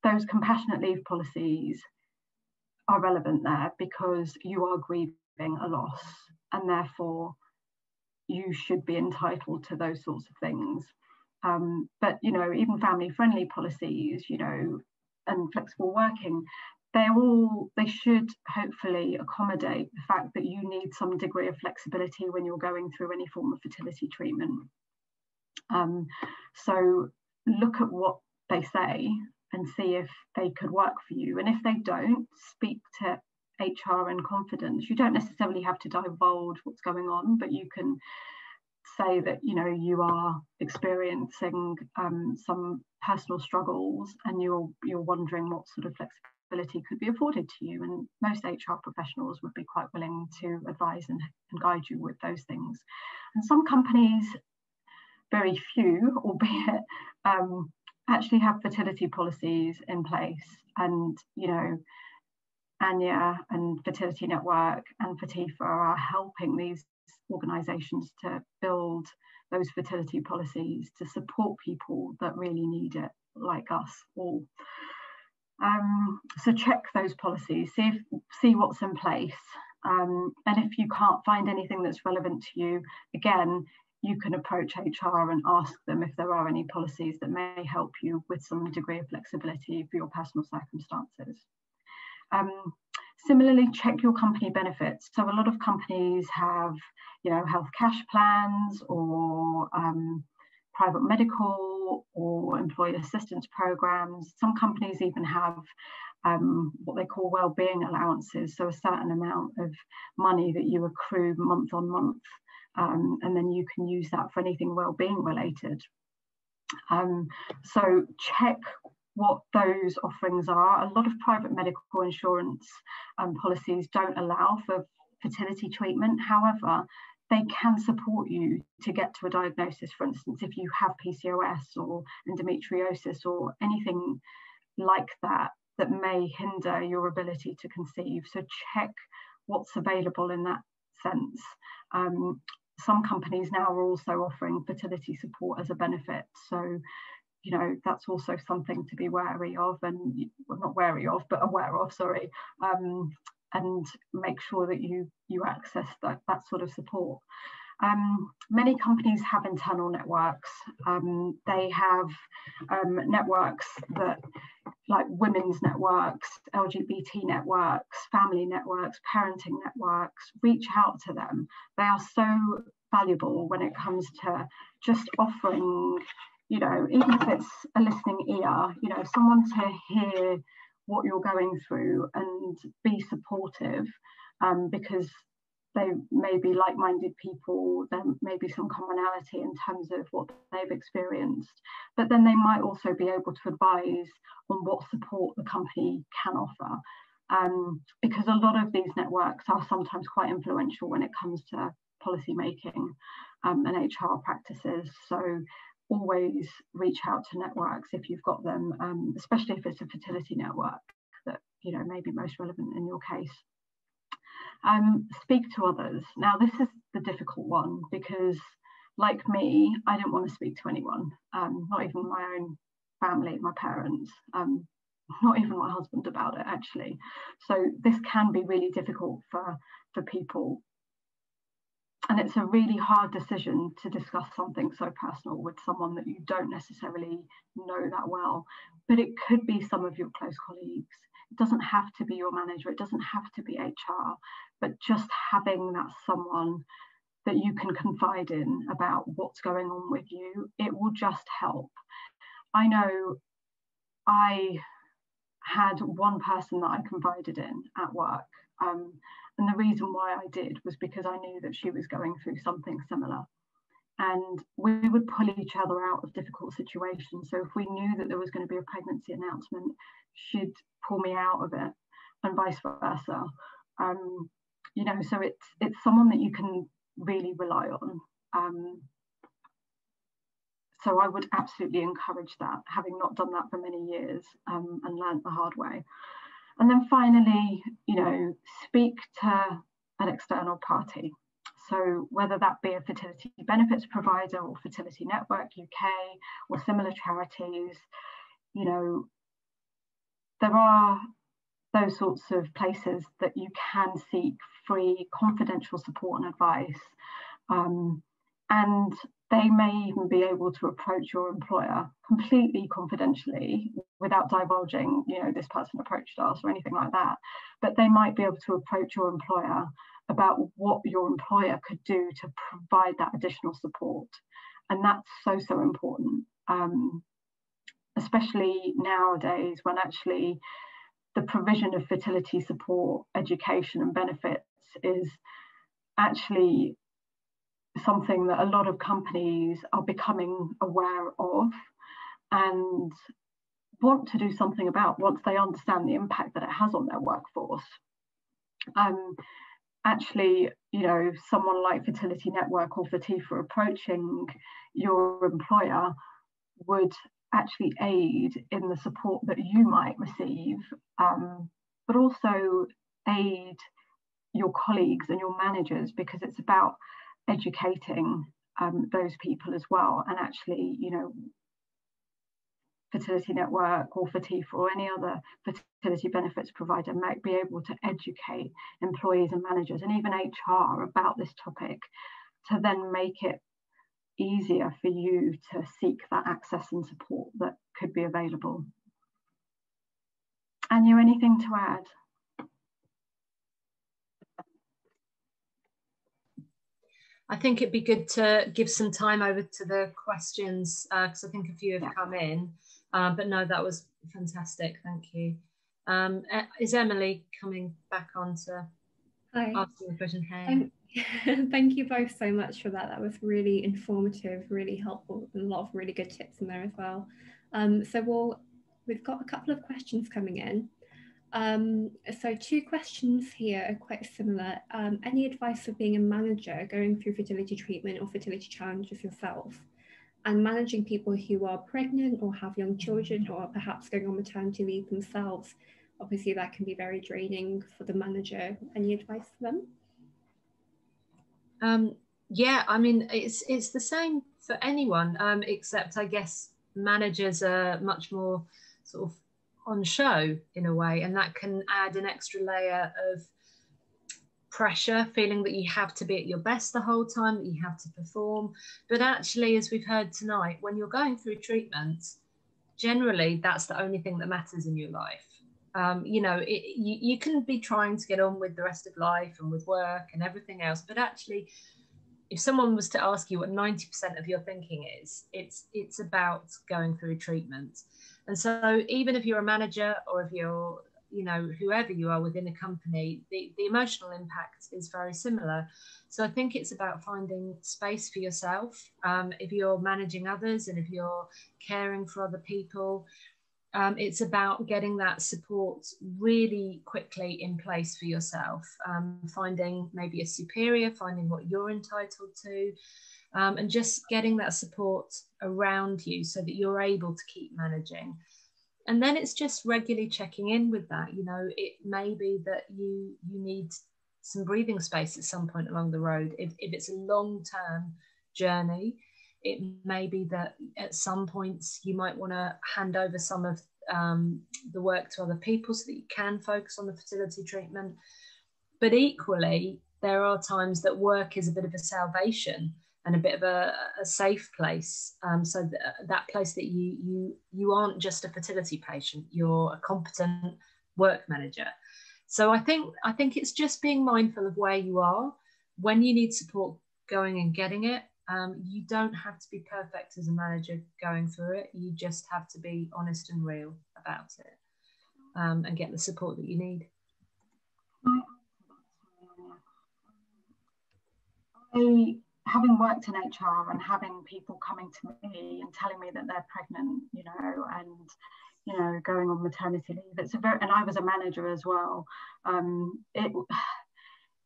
those compassionate leave policies are relevant there because you are grieving a loss, and therefore you should be entitled to those sorts of things. But, you know, even family-friendly policies, you know, and flexible working, they should hopefully accommodate the fact that you need some degree of flexibility when you're going through any form of fertility treatment. So look at what they say and see if they could work for you. And if they don't, speak to HR in confidence. You don't necessarily have to divulge what's going on, but you can say that, you know, you are experiencing some personal struggles and you're wondering what sort of flexibility could be afforded to you. And most HR professionals would be quite willing to advise and guide you with those things. And some companies, very few, albeit, actually have fertility policies in place. And, you know, Anya and Fertility Network and Fertifa are helping these organisations to build those fertility policies to support people that really need it, like us all. So check those policies, see what's in place. And if you can't find anything that's relevant to you, again, you can approach HR and ask them if there are any policies that may help you with some degree of flexibility for your personal circumstances. Similarly, check your company benefits. So a lot of companies have, health cash plans or private medical or employee assistance programs. Some companies even have what they call wellbeing allowances, so a certain amount of money that you accrue month on month, and then you can use that for anything wellbeing related. So check what those offerings are. A lot of private medical insurance policies don't allow for fertility treatment. However, they can support you to get to a diagnosis. For instance, if you have PCOS or endometriosis or anything like that that may hinder your ability to conceive. So check what's available in that sense. Some companies now are also offering fertility support as a benefit. So, that's also something to be wary of, and well, not wary of, but aware of, sorry. And make sure that you access that sort of support. Many companies have internal networks. They have networks that, like women's networks, LGBT networks, family networks, parenting networks. Reach out to them. They are so valuable when it comes to just offering, even if it's a listening ear, someone to hear what you're going through and be supportive, because they may be like-minded people. There may be some commonality in terms of what they've experienced, but then they might also be able to advise on what support the company can offer, because a lot of these networks are sometimes quite influential when it comes to policy making and HR practices. So always reach out to networks if you've got them, especially if it's a fertility network that may be most relevant in your case. Speak to others. Now, this is the difficult one because, like me, I didn't want to speak to anyone, not even my own family, my parents, not even my husband about it, actually. So this can be really difficult for people. And it's a really hard decision to discuss something so personal with someone that you don't necessarily know that well. But it could be some of your close colleagues. It doesn't have to be your manager. It doesn't have to be HR. But just having that someone that you can confide in about what's going on with you, it will just help. I know I had one person that I confided in at work. And the reason why I did was because I knew that she was going through something similar. And we would pull each other out of difficult situations. So if we knew that there was going to be a pregnancy announcement, she'd pull me out of it, and vice versa. So it's someone that you can really rely on. So I would absolutely encourage that, having not done that for many years and learned the hard way. And then finally, speak to an external party. So whether that be a fertility benefits provider or Fertility Network UK or similar charities, there are those sorts of places that you can seek free confidential support and advice. And they may even be able to approach your employer completely confidentially without divulging, this person approached us or anything like that. But they might be able to approach your employer about what your employer could do to provide that additional support. And that's so important, especially nowadays when actually the provision of fertility support, education and benefits is actually something that a lot of companies are becoming aware of and want to do something about once they understand the impact that it has on their workforce. Actually, someone like Fertility Network or Fertifa approaching your employer would actually aid in the support that you might receive, but also aid your colleagues and your managers, because it's about educating those people as well, and actually, Fertility Network or Fertifa or any other fertility benefits provider might be able to educate employees and managers and even HR about this topic, to then make it easier for you to seek that access and support that could be available. Anya, anything to add? I think it'd be good to give some time over to the questions, because I think a few have come in. But no, that was fantastic. Thank you. Is Emily coming back on to ask you a question? Hey. Thank you both so much for that. That was really informative, really helpful, and a lot of really good tips in there as well. We've got a couple of questions coming in. So 2 questions here are quite similar. Any advice for being a manager going through fertility treatment or fertility challenges yourself, and managing people who are pregnant or have young children or perhaps going on maternity leave themselves? Obviously that can be very draining for the manager. Any advice for them? Yeah, I mean, it's the same for anyone, except I guess managers are much more sort of on show in a way, and that can add an extra layer of pressure, feeling that you have to be at your best the whole time, that you have to perform. But actually, as we've heard tonight, when you're going through treatment, generally that's the only thing that matters in your life. You know, you can be trying to get on with the rest of life and with work and everything else, but actually, if someone was to ask you what 90% of your thinking is, it's about going through treatment. And so even if you're a manager or if you're, you know, whoever you are within a company, the emotional impact is very similar. So I think it's about finding space for yourself. If you're managing others and if you're caring for other people, it's about getting that support really quickly in place for yourself, finding maybe a superior, finding what you're entitled to, and just getting that support around you so that you're able to keep managing. And then it's just regularly checking in with that. You know, it may be that you need some breathing space at some point along the road. If it's a long-term journey, it may be that at some points you might want to hand over some of the work to other people so that you can focus on the fertility treatment. But equally, there are times that work is a bit of a salvation and a bit of a safe place. So that place that you aren't just a fertility patient, you're a competent work manager. So I think it's just being mindful of where you are. When you need support, going and getting it. You don't have to be perfect as a manager going through it. You just have to be honest and real about it, and get the support that you need. Having worked in HR and having people coming to me and telling me that they're pregnant, you know, and you know, going on maternity leave, and I was a manager as well.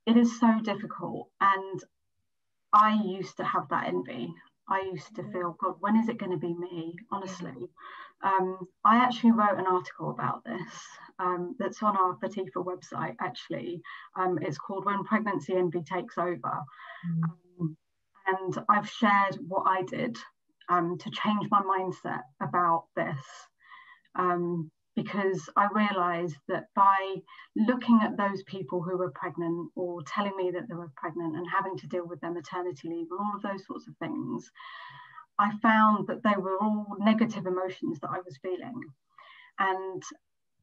It is so difficult, and I used to have that envy. I used to feel, God, when is it going to be me? Honestly, I actually wrote an article about this that's on our Fertifa website. Actually, it's called "When Pregnancy Envy Takes Over," and I've shared what I did to change my mindset about this. Because I realised that by looking at those people who were pregnant or telling me that they were pregnant and having to deal with their maternity leave and all of those sorts of things, I found that they were all negative emotions that I was feeling. And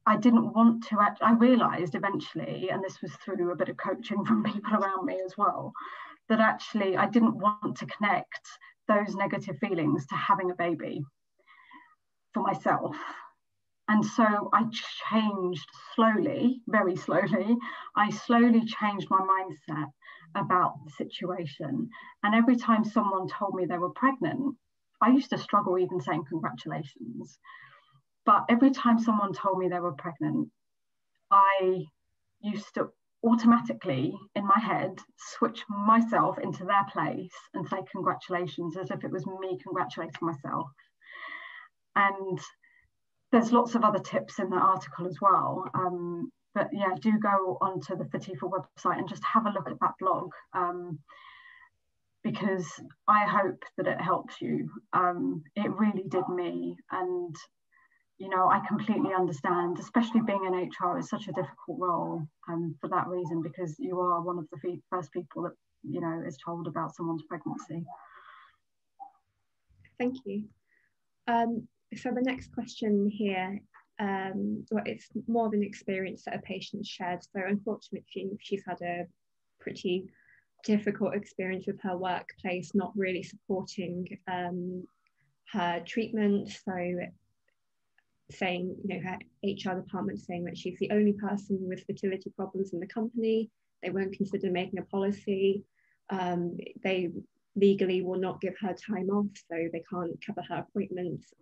I didn't want to I realised eventually, and this was through a bit of coaching from people around me as well, that actually I didn't want to connect those negative feelings to having a baby for myself. And so I changed slowly, very slowly. I slowly changed my mindset about the situation. And every time someone told me they were pregnant, I used to struggle even saying congratulations. But every time someone told me they were pregnant, I used to automatically, in my head, switch myself into their place and say congratulations, as if it was me congratulating myself. And there's lots of other tips in the article as well. But yeah, do go onto the Fertifa website and just have a look at that blog, because I hope that it helps you. It really did me. And you know, I completely understand, especially being in HR is such a difficult role for that reason, because you are one of the first people that, you know, is told about someone's pregnancy. Thank you. So the next question here, well, it's more of an experience that a patient shared. So unfortunately, she's had a pretty difficult experience with her workplace, not really supporting her treatment. So saying, you know, her HR department saying that she's the only person with fertility problems in the company. They won't consider making a policy. They legally will not give her time off, so they can't cover her appointments.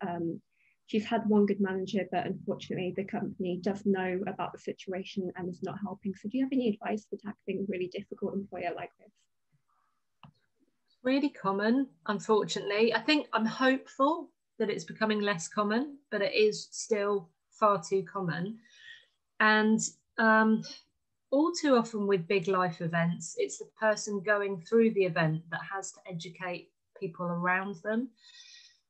She's had one good manager, but unfortunately the company does know about the situation and is not helping. So do you have any advice for tackling a really difficult employer like this? Really common, unfortunately. I think I'm hopeful that it's becoming less common, but it is still far too common. And all too often with big life events, it's the person going through the event that has to educate people around them.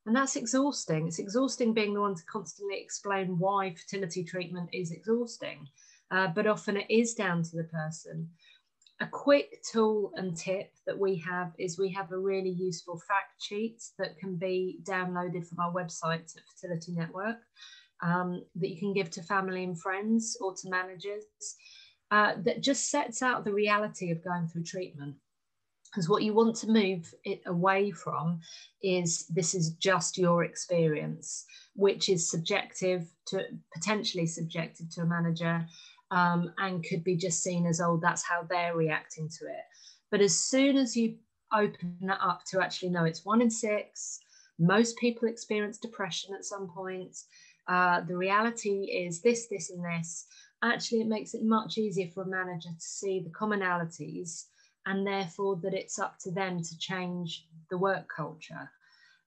And that's exhausting. It's exhausting being the one to constantly explain why fertility treatment is exhausting, but often it is down to the person. A quick tool and tip that we have is we have a really useful fact sheet that can be downloaded from our website at Fertility Network, that you can give to family and friends or to managers, that just sets out the reality of going through treatment. Because what you want to move it away from is this is just your experience, which is subjective to, potentially subjective to a manager, and could be just seen as, oh, that's how they're reacting to it. But as soon as you open that up to actually know it's 1 in 6, most people experience depression at some point, the reality is this, this, and this, actually it makes it much easier for a manager to see the commonalities, and therefore that it's up to them to change the work culture.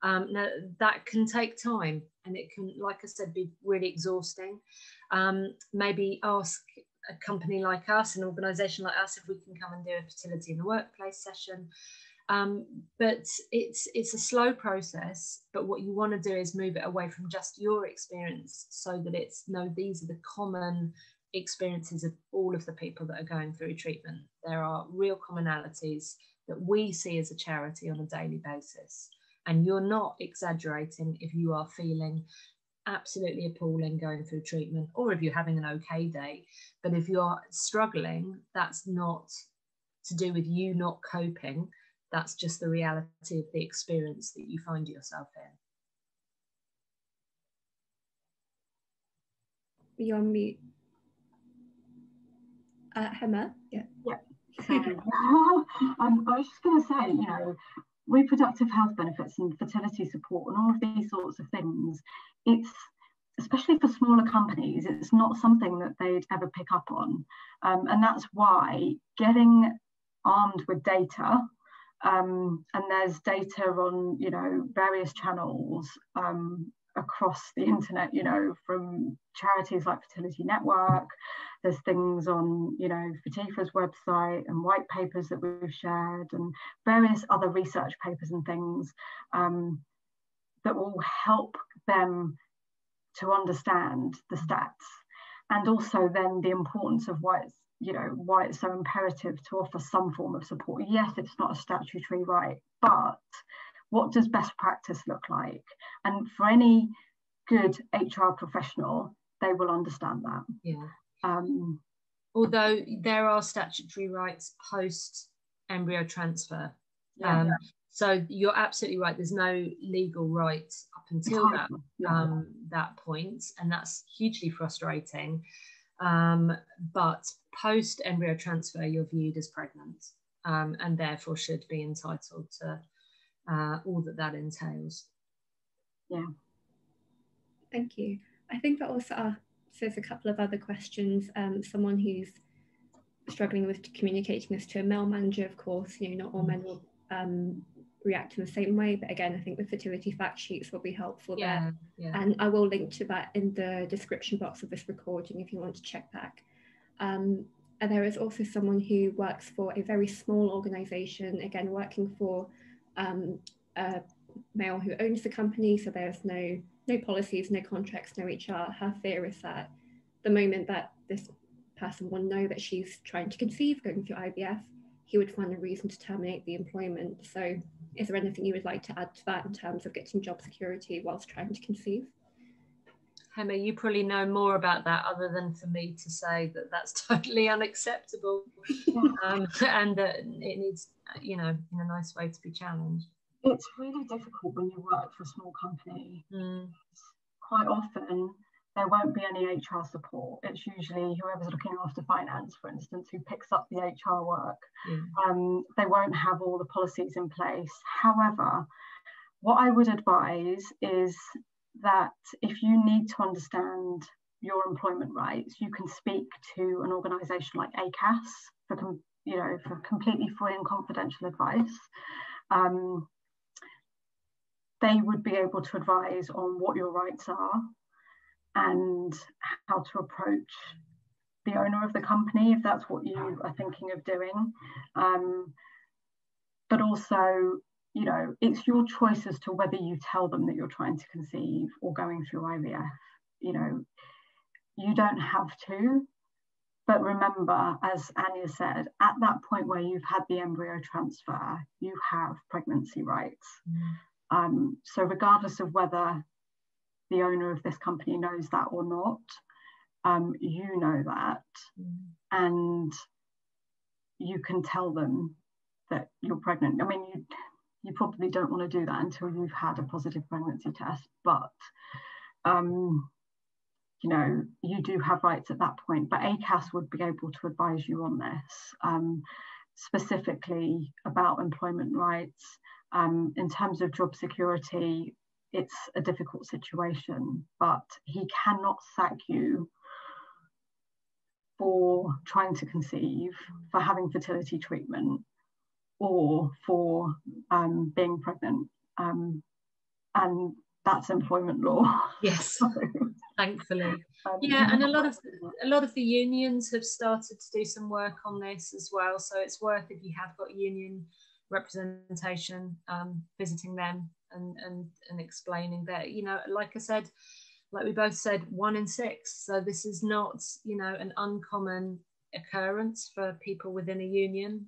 Now, that can take time, and it can, like I said, be really exhausting. Maybe ask a company like us, an organisation like us, if we can come and do a fertility in the workplace session. But it's a slow process, but what you want to do is move it away from just your experience, so that it's, no, these are the common experiences of all of the people that are going through treatment. There are real commonalities that we see as a charity on a daily basis, and you're not exaggerating if you are feeling absolutely appalling going through treatment, or if you're having an okay day. But if you're struggling, that's not to do with you not coping, that's just the reality of the experience that you find yourself in. You're on mute. Hema? Yeah. So, I was just going to say, you know, reproductive health benefits and fertility support and all of these sorts of things, it's, especially for smaller companies, it's not something that they'd ever pick up on. And that's why getting armed with data, and there's data on, you know, various channels across the internet, you know, from charities like Fertility Network. There's things on, you know, Fertifa's website and white papers that we've shared, and various other research papers and things that will help them to understand the stats, and also then the importance of why it's, you know, why it's so imperative to offer some form of support. Yes, it's not a statutory right, but what does best practice look like? And for any good HR professional, they will understand that. Yeah. Although there are statutory rights post embryo transfer. Yeah. So you're absolutely right. There's no legal right up until that point, and that's hugely frustrating. But post embryo transfer, you're viewed as pregnant, and therefore should be entitled to all that entails. Yeah. Thank you. I think that also answers a couple of other questions. Someone who's struggling with communicating this to a male manager, of course, you know, not all men will react in the same way, but again, I think the fertility fact sheets will be helpful there. And I will link to that in the description box of this recording if you want to check back. And there is also someone who works for a very small organisation, again, working for a male who owns the company, so there's no policies, no contracts, no HR. Her fear is that the moment that this person will know that she's trying to conceive, going through IVF, he would find a reason to terminate the employment. So is there anything you would like to add to that in terms of getting job security whilst trying to conceive? Hema, you probably know more about that, other than for me to say that that's totally unacceptable, and that it needs, you know, in a nice way to be challenged. It's really difficult when you work for a small company. Quite often there won't be any HR support. It's usually whoever's looking after finance, for instance, who picks up the HR work. They won't have all the policies in place. However, what I would advise is that if you need to understand your employment rights, you can speak to an organisation like ACAS for completely free and confidential advice. They would be able to advise on what your rights are and how to approach the owner of the company if that's what you are thinking of doing. But also, you know, it's your choice as to whether you tell them that you're trying to conceive or going through IVF. You know, you don't have to, but remember, as Anya said, at that point where you've had the embryo transfer, you have pregnancy rights. So regardless of whether the owner of this company knows that or not, you know that, and you can tell them that you're pregnant. I mean, you probably don't want to do that until you've had a positive pregnancy test, but you know, you do have rights at that point. But ACAS would be able to advise you on this, specifically about employment rights. In terms of job security, it's a difficult situation, but he cannot sack you for trying to conceive, for having fertility treatment, or for being pregnant, and that's employment law. Yes, thankfully. Yeah, and a lot of the unions have started to do some work on this as well. So it's worth, if you have got union representation, visiting them and explaining that, you know, like I said, like we both said, 1 in 6. So this is not, you know, an uncommon occurrence for people within a union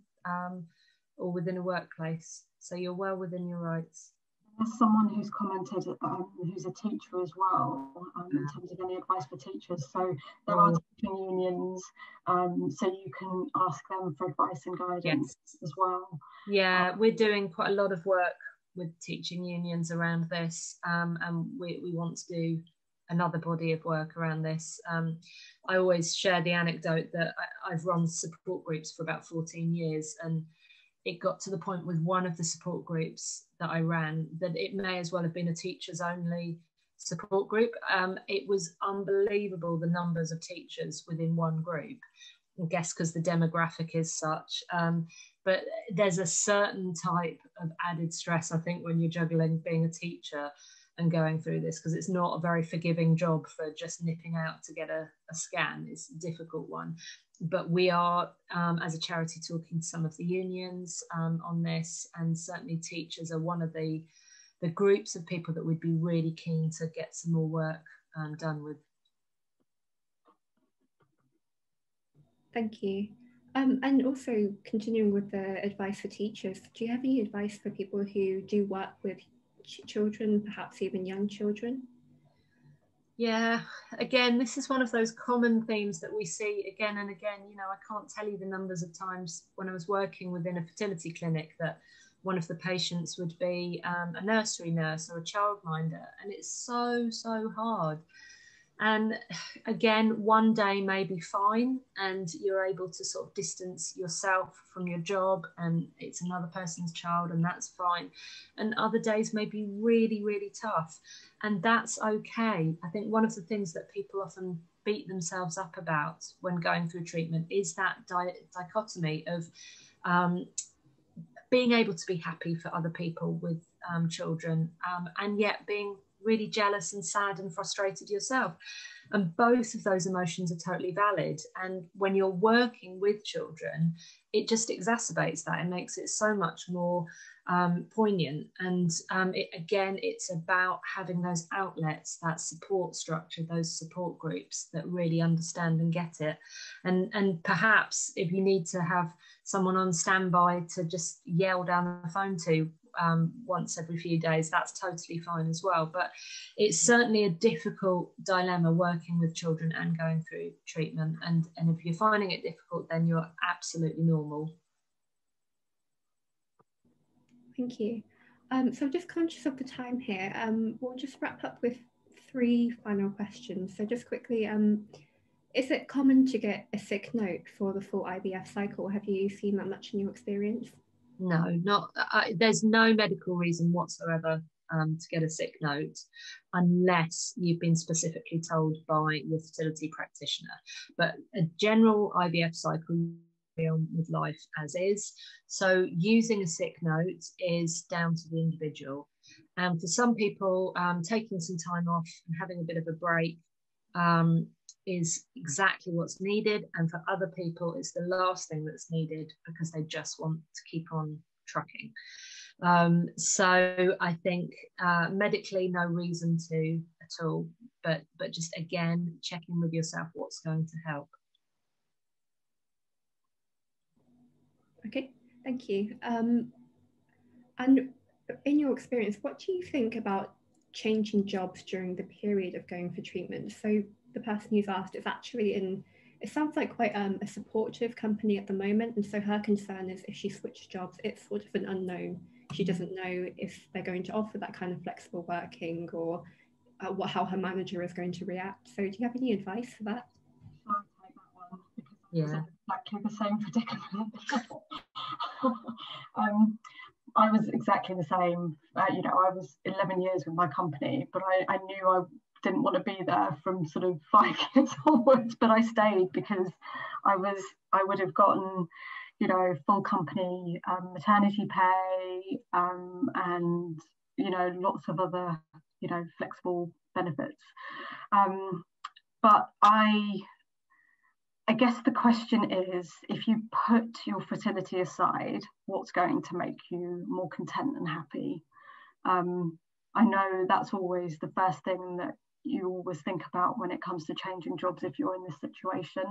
or within a workplace. So you're well within your rights. There's someone who's commented, who's a teacher as well, in terms of any advice for teachers. So there are teaching unions, so you can ask them for advice and guidance as well. Yeah, we're doing quite a lot of work with teaching unions around this, and we want to do another body of work around this. I always share the anecdote that I've run support groups for about 14 years, and it got to the point with one of the support groups that I ran that it may as well have been a teachers only support group. It was unbelievable, the numbers of teachers within one group, I guess because the demographic is such. But there's a certain type of added stress, I think, when you're juggling being a teacher and going through this, because it's not a very forgiving job for just nipping out to get a scan. It's a difficult one. But we are, as a charity, talking to some of the unions on this, and certainly teachers are one of the groups of people that would be really keen to get some more work done with. Thank you. And also continuing with the advice for teachers, do you have any advice for people who do work with children, perhaps even young children? Yeah, again, this is one of those common themes that we see again and again. You know, I can't tell you the numbers of times when I was working within a fertility clinic that one of the patients would be a nursery nurse or a childminder, and it's so hard. And again, one day may be fine and you're able to sort of distance yourself from your job and it's another person's child, and that's fine. And other days may be really tough, and that's okay. I think one of the things that people often beat themselves up about when going through treatment is that dichotomy of being able to be happy for other people with children, and yet being really jealous and sad and frustrated yourself. And both of those emotions are totally valid. And when you're working with children, it just exacerbates that. It makes it so much more poignant. And again, it's about having those outlets, that support structure, those support groups that really understand and get it. And perhaps if you need to have someone on standby to just yell down the phone to once every few days, that's totally fine as well. But it's certainly a difficult dilemma working with children and going through treatment. And if you're finding it difficult, then you're absolutely normal. Thank you. So I'm just conscious of the time here. We'll just wrap up with 3 final questions. So just quickly, is it common to get a sick note for the full IVF cycle? Have you seen that much in your experience? No, not. There's no medical reason whatsoever to get a sick note unless you've been specifically told by your fertility practitioner. But a general IVF cycle on with life as is. So using a sick note is down to the individual. And for some people, taking some time off and having a bit of a break is exactly what's needed. And for other people, it's the last thing that's needed because they just want to keep on trucking. So I think medically, no reason to at all, but just again, checking with yourself what's going to help. Okay, thank you. And in your experience, what do you think about changing jobs during the period of going for treatment? So the person who's asked is actually in, it sounds like quite a supportive company at the moment. And so her concern is if she switches jobs, it's sort of an unknown. She doesn't know if they're going to offer that kind of flexible working or how her manager is going to react. So do you have any advice for that? I'll take that one because Yeah. exactly the same predicament. I was exactly the same. You know, I was 11 years with my company, but I knew I didn't want to be there from sort of 5 years onwards, but I stayed because I would have gotten, you know, full company maternity pay and, you know, lots of other, you know, flexible benefits. But I guess the question is, if you put your fertility aside, what's going to make you more content and happy? I know that's always the first thing that you always think about when it comes to changing jobs if you're in this situation.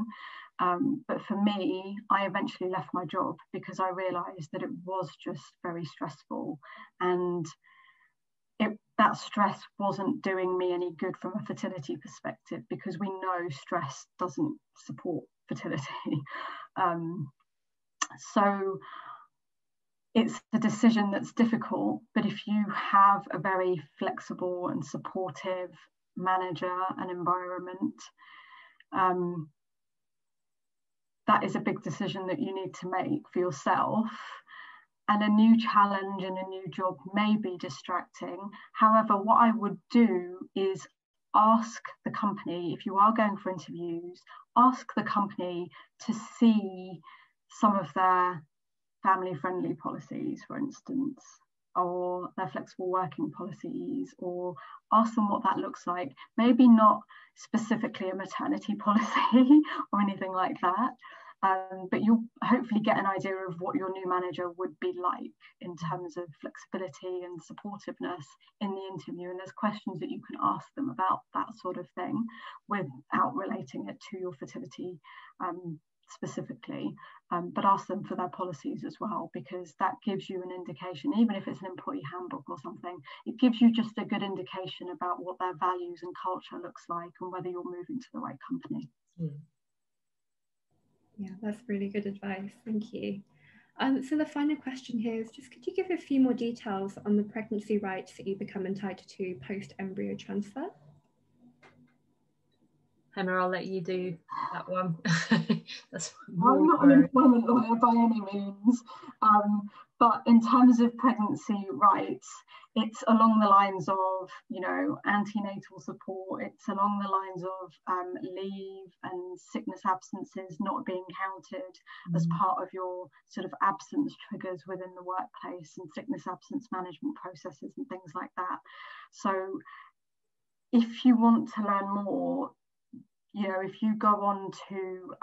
But for me, I eventually left my job because I realised that it was just very stressful, and that stress wasn't doing me any good from a fertility perspective, because we know stress doesn't support fertility. So it's a decision that's difficult, but if you have a very flexible and supportive manager and environment, that is a big decision that you need to make for yourself. And a new challenge and a new job may be distracting. However, what I would do is ask the company, if you are going for interviews, ask the company to see some of their family-friendly policies, for instance, or their flexible working policies, or ask them what that looks like. Maybe not specifically a maternity policy or anything like that, but you'll hopefully get an idea of what your new manager would be like in terms of flexibility and supportiveness in the interview. And there's questions that you can ask them about that sort of thing without relating it to your fertility specifically, but ask them for their policies as well, because that gives you an indication, even if it's an employee handbook or something, it gives you just a good indication about what their values and culture looks like and whether you're moving to the right company. Yeah, that's really good advice. Thank you. So the final question here is just, could you give a few more details on the pregnancy rights that you become entitled to post-embryo transfer? Hema, I'll let you do that one. I'm not an employment lawyer by any means, but in terms of pregnancy rights, it's along the lines of, you know, antenatal support. It's along the lines of leave and sickness absences not being counted as part of your sort of absence triggers within the workplace, and sickness absence management processes and things like that. So if you want to learn more, you know, if you go on to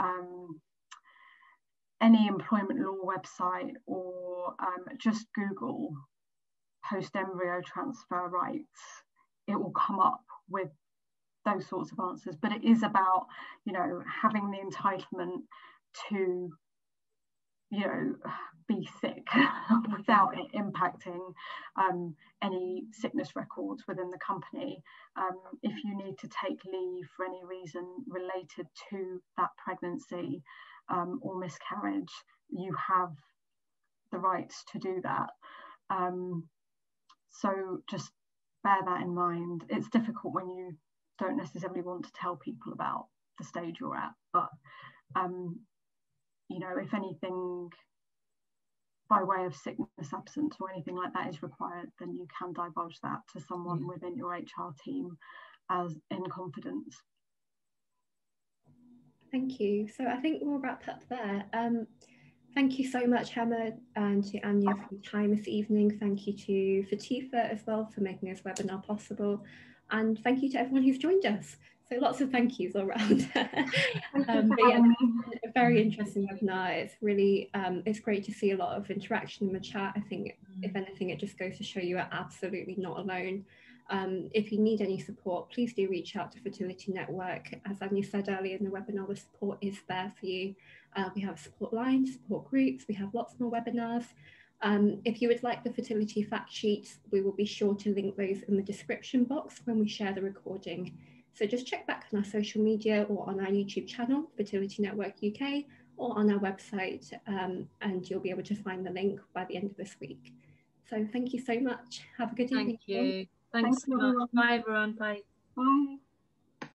any employment law website, or just Google post-embryo transfer rights, it will come up with those sorts of answers. But it is about, you know, having the entitlement to, you know, be sick without it impacting any sickness records within the company. If you need to take leave for any reason related to that pregnancy or miscarriage, you have the rights to do that. So just bear that in mind. It's difficult when you don't necessarily want to tell people about the stage you're at, but you know, if anything by way of sickness absence or anything like that is required, then you can divulge that to someone within your HR team as in confidence. Thank you. So I think we'll wrap up there. Thank you so much, Hema, and to Anya for your time this evening. Thank you to Fertifa as well for making this webinar possible. And thank you to everyone who's joined us. So lots of thank yous all around. But yeah, a very interesting webinar. It's really, it's great to see a lot of interaction in the chat. I think, if anything, it just goes to show you are absolutely not alone. If you need any support, please do reach out to Fertility Network. As Anya said earlier in the webinar, the support is there for you. We have support lines, support groups, we have lots more webinars. If you would like the fertility fact sheets, we will be sure to link those in the description box when we share the recording. So just check back on our social media or on our YouTube channel, Fertility Network UK, or on our website, and you'll be able to find the link by the end of this week. So thank you so much. Have a good evening. Thank you. Thanks so much. Bye everyone. Bye. Bye.